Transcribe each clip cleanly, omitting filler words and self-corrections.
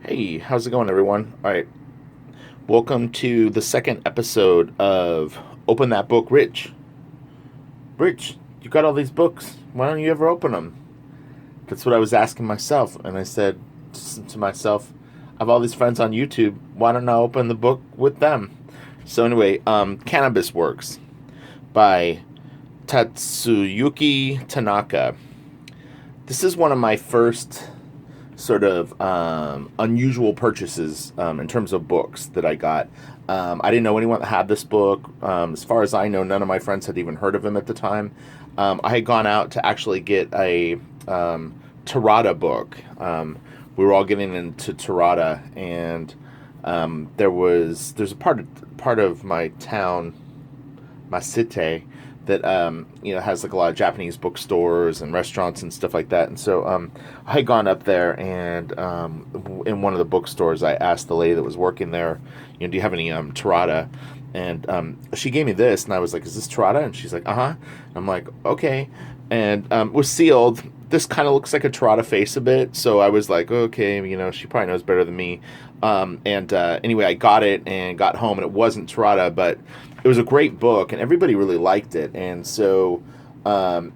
Hey, how's it going, everyone? All right, welcome to the second episode of Open That Book, Rich. Rich, you got all these books. Why don't you ever open them? That's what I was asking myself, and I said to myself, I have all these friends on YouTube. Why don't I open the book with them? So anyway, Cannabis Works by Tatsuyuki Tanaka. This is one of my first sort of unusual purchases in terms of books that I got. I didn't know anyone that had this book. As far as I know, none of my friends had even heard of him at the time. I had gone out to actually get a Tarada book. We were all getting into Tarada, and there's a part of my town, my city, that has like a lot of Japanese bookstores and restaurants and stuff like that. And so I had gone up there, and in one of the bookstores, I asked the lady that was working there, do you have any Tarada? And she gave me this, and I was like, is this Tarada? And she's like, uh-huh. I'm like, okay. And it was sealed. This kind of looks like a Tarada face a bit, so I was like, okay, she probably knows better than me. Anyway, I got it and got home, and it wasn't Tarada, but it was a great book, and everybody really liked it. And so,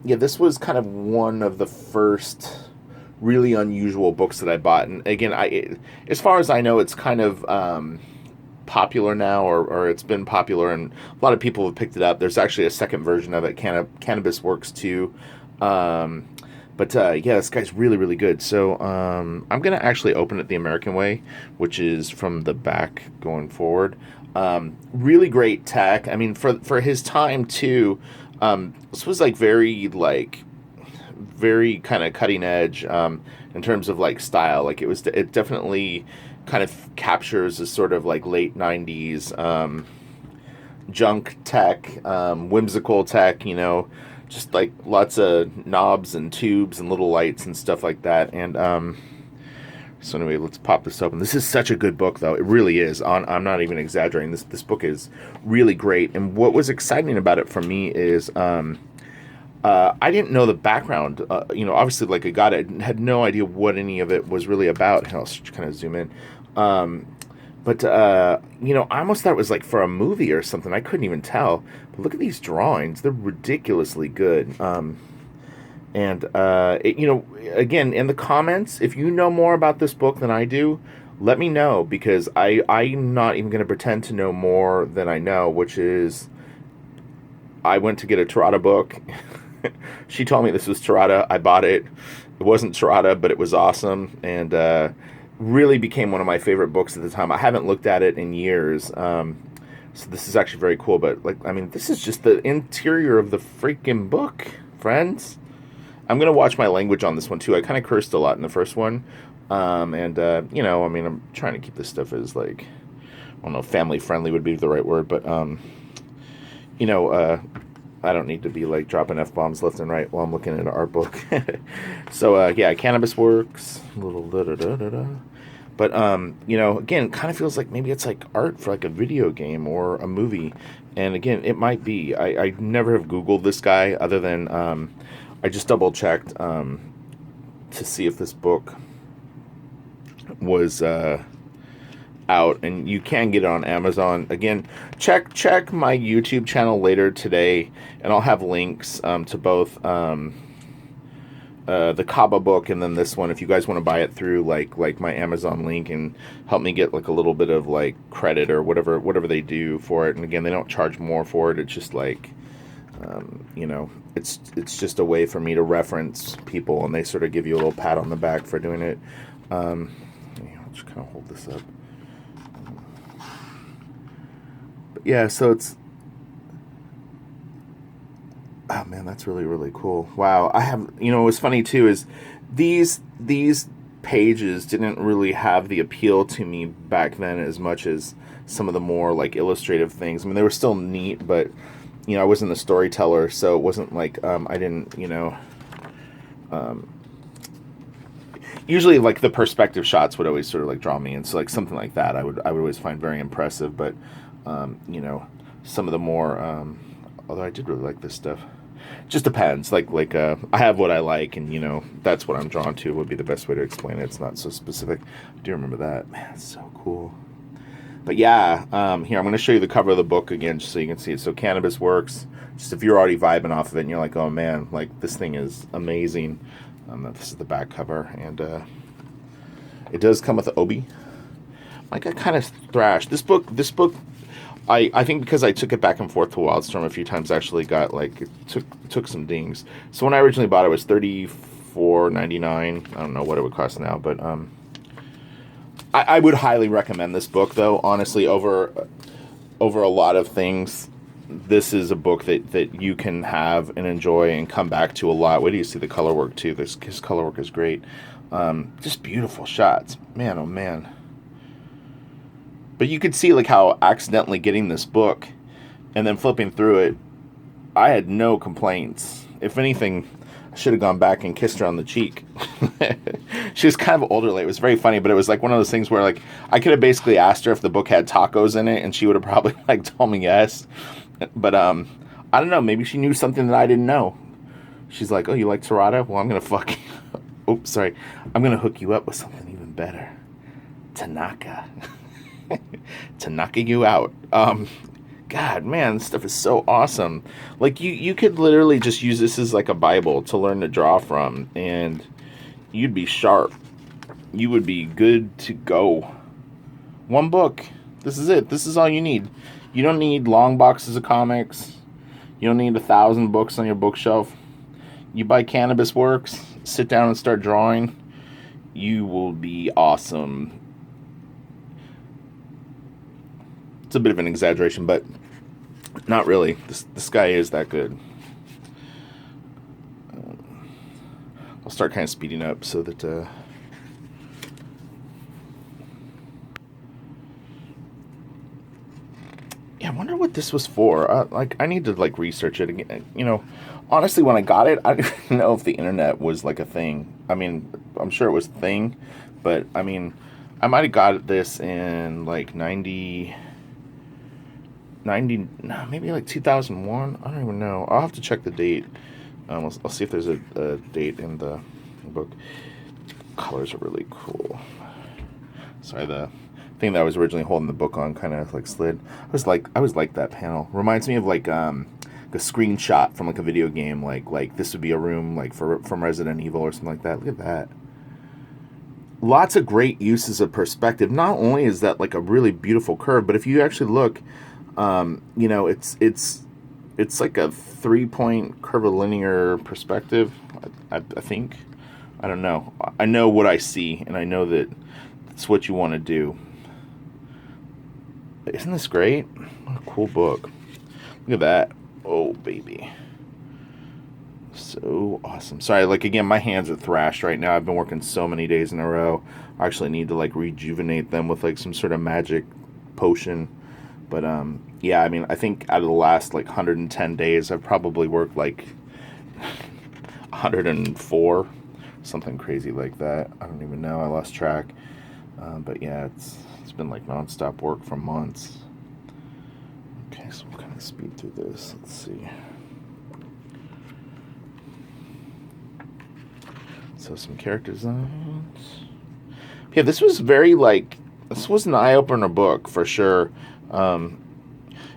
this was kind of one of the first really unusual books that I bought. And again, as far as I know, it's kind of popular now, or it's been popular, and a lot of people have picked it up. There's actually a second version of it, Cannabis Works too. This guy's really, really good. So I'm going to actually open it the American way, which is from the back going forward. Really great tech. I mean, for his time too, this was very kind of cutting edge in terms of like style. Like it definitely kind of captures a sort of like late 90s junk tech, whimsical tech, just like lots of knobs and tubes and little lights and stuff like that. And so anyway, let's pop this open. This is such a good book, though. It really is. I'm not even exaggerating. This book is really great. And what was exciting about it for me is I didn't know the background. Obviously, like I got it, had no idea what any of it was really about. And I'll kind of zoom in. I almost thought it was like for a movie or something. I couldn't even tell. But look at these drawings. They're ridiculously good. Again, in the comments, if you know more about this book than I do, let me know, because I'm not even going to pretend to know more than I know, which is I went to get a Tarada book. She told me this was Tarada. I bought it. It wasn't Tarada, but it was awesome, and really became one of my favorite books at the time. I haven't looked at it in years, so this is actually very cool. But this is just the interior of the freaking book, friends. I'm gonna watch my language on this one too. I kind of cursed a lot in the first one, I'm trying to keep this stuff as like, I don't know, family friendly would be the right word, but I don't need to be like dropping F-bombs left and right while I'm looking at an art book. So Cannabis Works, little da da da da da. But again, it kind of feels like maybe it's like art for like a video game or a movie. And again, it might be. I never have Googled this guy, other than I just double checked to see if this book was out, and you can get it on Amazon. Again, check my YouTube channel later today, and I'll have links to both the Kaba book and then this one, if you guys want to buy it through like my Amazon link and help me get like a little bit of like credit or whatever they do for it. And again, they don't charge more for it. It's just like it's just a way for me to reference people, and they sort of give you a little pat on the back for doing it. I'll just kind of hold this up. So it's, oh man, that's really, really cool. Wow. I have, what's funny too is these pages didn't really have the appeal to me back then as much as some of the more like illustrative things. I mean, they were still neat, but I wasn't a storyteller, so it wasn't like I didn't, usually like the perspective shots would always sort of like draw me, and so like something like that I would always find very impressive. But some of the more although I did really like this stuff. Just depends. I have what I like, and that's what I'm drawn to. Would be the best way to explain it. It's not so specific. I do remember that. Man, it's so cool. But yeah, here I'm going to show you the cover of the book again, just so you can see it. So Cannabis Works. Just if you're already vibing off of it, and you're like, oh man, like this thing is amazing. This is the back cover, and it does come with the obi. Like I kind of thrashed this book. I think because I took it back and forth to Wildstorm a few times, actually got it took some dings. So when I originally bought it, it was $34.99. I don't know what it would cost now, but I would highly recommend this book, though. Honestly, over a lot of things, this is a book that you can have and enjoy and come back to a lot. Wait till you see the color work too. His color work is great. Just beautiful shots, man. Oh man. But you could see how accidentally getting this book and then flipping through it, I had no complaints. If anything, I should have gone back and kissed her on the cheek. She was kind of older. It was very funny, but it was one of those things where I could have basically asked her if the book had tacos in it, and she would have probably told me yes. But I don't know. Maybe she knew something that I didn't know. She's like, "Oh, you like Torada? Well, I'm gonna fuck you." Oops, sorry. I'm gonna hook you up with something even better. Tanaka. To knock you out. God, man, this stuff is so awesome. You could literally just use this as a Bible to learn to draw from, and you'd be sharp. You would be good to go. One book. This is it. This is all you need. You don't need long boxes of comics. You don't need 1,000 books on your bookshelf. You buy Cannabis Works, sit down and start drawing. You will be awesome. It's a bit of an exaggeration, but not really. This guy is that good. I'll start kind of speeding up so that yeah, I wonder what this was for. I need to research it again. Honestly, when I got it, I didn't know if the internet was a thing. I mean, I'm sure it was a thing, but I mean, I might have got this in 90, no, maybe 2001. I don't even know. I'll have to check the date. I'll see if there's a date in the book. Colors are really cool. Sorry, the thing that I was originally holding the book on kind of slid. I was like that panel. Reminds me of a screenshot from a video game. This would be a room from Resident Evil or something like that. Look at that. Lots of great uses of perspective. Not only is that a really beautiful curve, but if you actually look. It's like a 3-point curvilinear perspective. I think. I don't know. I know what I see, and I know that it's what you want to do. Isn't this great? What a cool book. Look at that. Oh, baby. So awesome. Sorry, again, my hands are thrashed right now. I've been working so many days in a row. I actually need to rejuvenate them with some sort of magic potion. But yeah, I mean, I think out of the last 110 days, I've probably worked 104, something crazy like that. I don't even know. I lost track. But yeah, it's been nonstop work for months. Okay, so we'll kind of speed through this. Let's see. So some character designs. Yeah, this was very this was an eye-opener book for sure.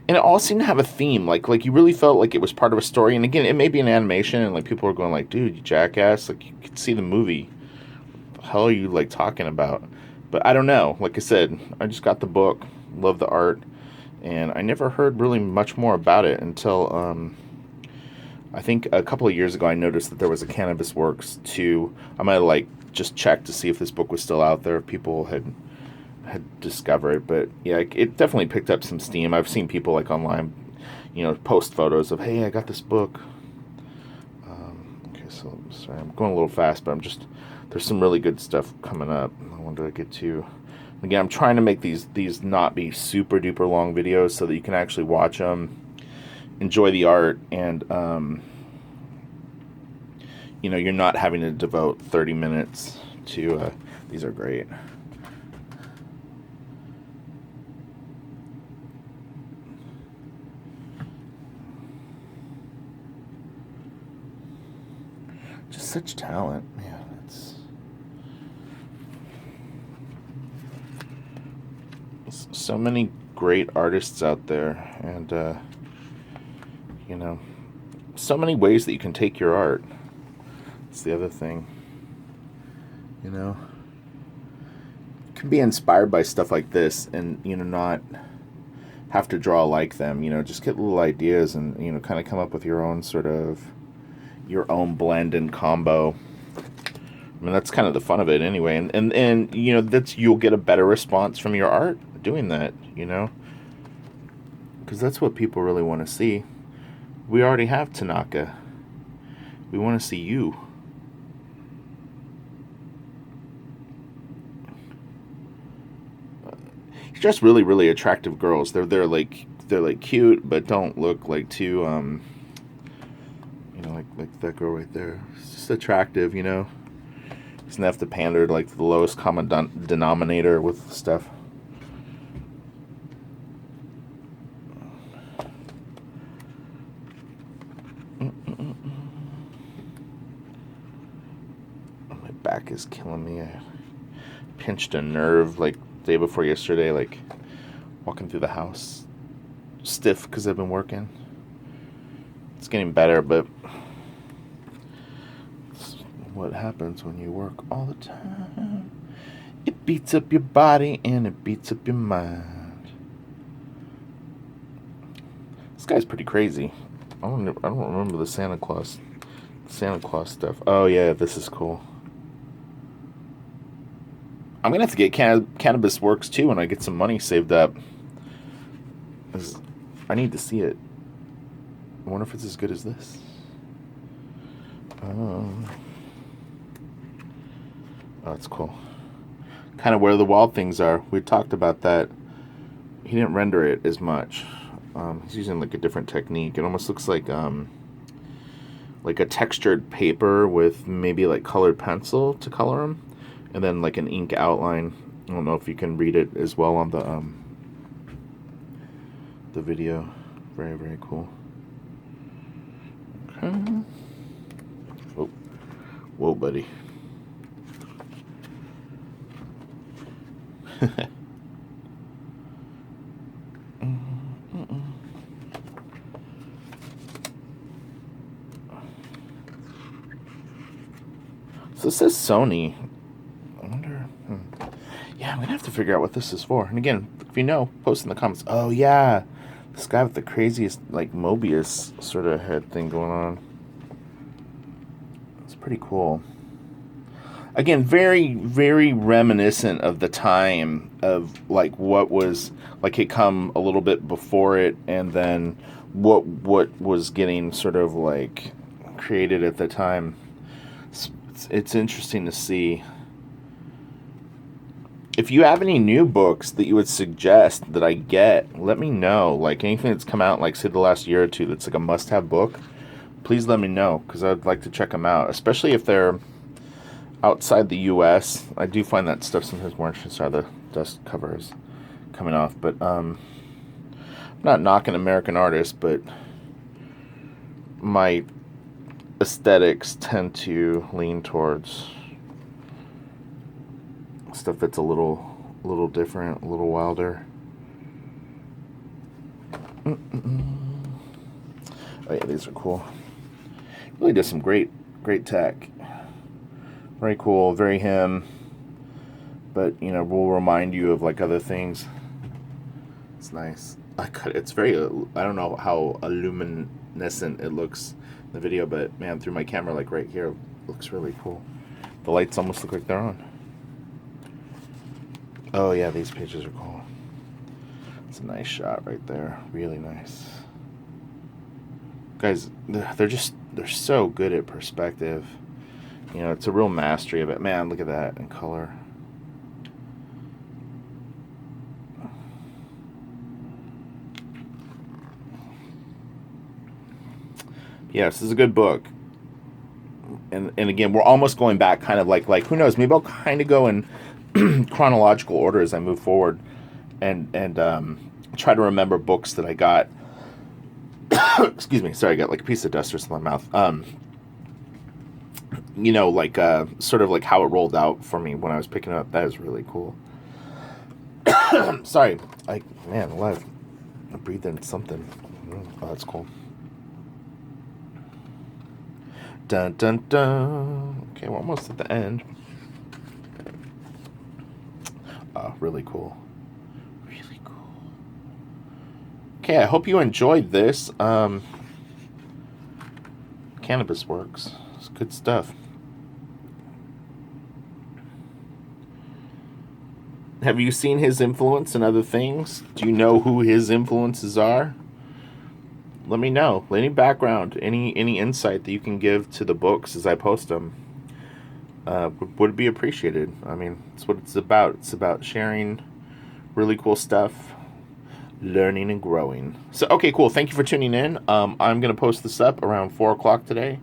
And it all seemed to have a theme. You really felt it was part of a story. And again, it may be an animation, and people are going dude, you jackass. You could see the movie. What the hell are you talking about? But I don't know. Like I said, I just got the book, love the art, and I never heard really much more about it until I think a couple of years ago I noticed that there was a Cannabis Works 2. I might have just checked to see if this book was still out there, if people had discovered it. But yeah, it definitely picked up some steam. I've seen people online, post photos of, hey, I got this book. Okay, so sorry, I'm going a little fast, but there's some really good stuff coming up. I wanted to get to. Again, I'm trying to make these not be super duper long videos so that you can actually watch them, enjoy the art, and you're not having to devote 30 minutes to these are great. such talent, man. It's so many great artists out there, and you know, so many ways that you can take your art. That's the other thing. You know, you can be inspired by stuff like this, and not have to draw like them. Just get little ideas, and kind of come up with your own sort of blend and combo. I mean, that's kind of the fun of it anyway. And that's, you'll get a better response from your art doing that, because that's what people really want to see. We already have Tanaka. We want to see you. He's just really, really attractive girls. They're like cute, but don't look like too like that girl right there. It's just attractive, Doesn't have to pander to like the lowest common denominator with stuff. My back is killing me. I pinched a nerve like the day before yesterday, like walking through the house, stiff because I've been working. It's getting better, but it's what happens when you work all the time. It beats up your body and it beats up your mind. This guy's pretty crazy. I don't remember the Santa Claus stuff. Oh yeah, this is cool. I'm gonna have to get Cannabis Works too when I get some money saved up. I need to see it. I wonder if it's as good as this. Oh, that's cool. Kind of where the wild things are. We talked about that. He didn't render it as much. He's using like a different technique. It almost looks like a textured paper with maybe like colored pencil to color them, and then like an ink outline. I don't know if you can read it as well on the video. Very, very cool. Okay. Oh, whoa, buddy. So this says Sony. I wonder. Yeah, I'm gonna have to figure out what this is for. And again, if you know, post in the comments. Oh yeah, this guy with the craziest like Mobius sort of head thing going on. It's pretty cool. Again, very, very reminiscent of the time of like what was like it come a little bit before it, and then what was getting sort of like created at the time. It's interesting to see. If you have any new books that you would suggest that I get, let me know. Like anything that's come out, like say the last year or two, that's like a must-have book. Please let me know, because I'd like to check them out, especially if they're outside the U.S. I do find that stuff sometimes more interesting. Sorry, the dust cover is coming off, but I'm not knocking American artists, but my aesthetics tend to lean towards stuff that's a little different, a little wilder. Oh yeah, these are cool. Really does some great tech. Very cool, very him. But will remind you of like other things. It's nice. It's very. I don't know how luminescent it looks in the video, but man, through my camera, like right here, it looks really cool. The lights almost look like they're on. Oh yeah, these pages are cool. It's a nice shot right there. Really nice. Guys, they're so good at perspective. It's a real mastery of it. Man, look at that in color. Yeah, this is a good book. And again, we're almost going back kind of like who knows, maybe I'll kind of go in chronological order as I move forward and try to remember books that I got. Excuse me, sorry, I got like a piece of dust or something in my mouth. you know, like sort of like how it rolled out for me when I was picking it up. That is really cool. Sorry, man alive, I breathed in something. Oh, that's cool. Dun dun dun. Okay, we're almost at the end. Really cool. Really cool. Okay, I hope you enjoyed this. Cannabis Works. It's good stuff. Have you seen his influence in other things? Do you know who his influences are? Let me know. Any background, any insight that you can give to the books as I post them would be appreciated. I mean, it's what it's about. It's about sharing really cool stuff, learning and growing. So, okay, cool. Thank you for tuning in. I'm going to post this up around 4 o'clock today.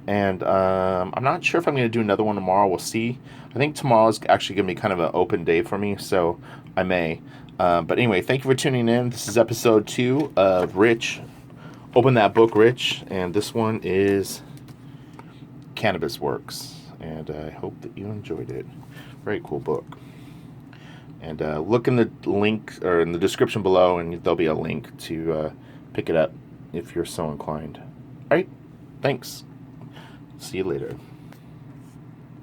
And I'm not sure if I'm going to do another one tomorrow. We'll see. I think tomorrow is actually going to be kind of an open day for me, so I may. But anyway, thank you for tuning in. This is episode 2 of Rich. Open That Book, Rich. And this one is Cannabis Works. And I hope that you enjoyed it. Very cool book. And look in the link or in the description below, and there'll be a link to pick it up if you're so inclined. All right. Thanks. See you later.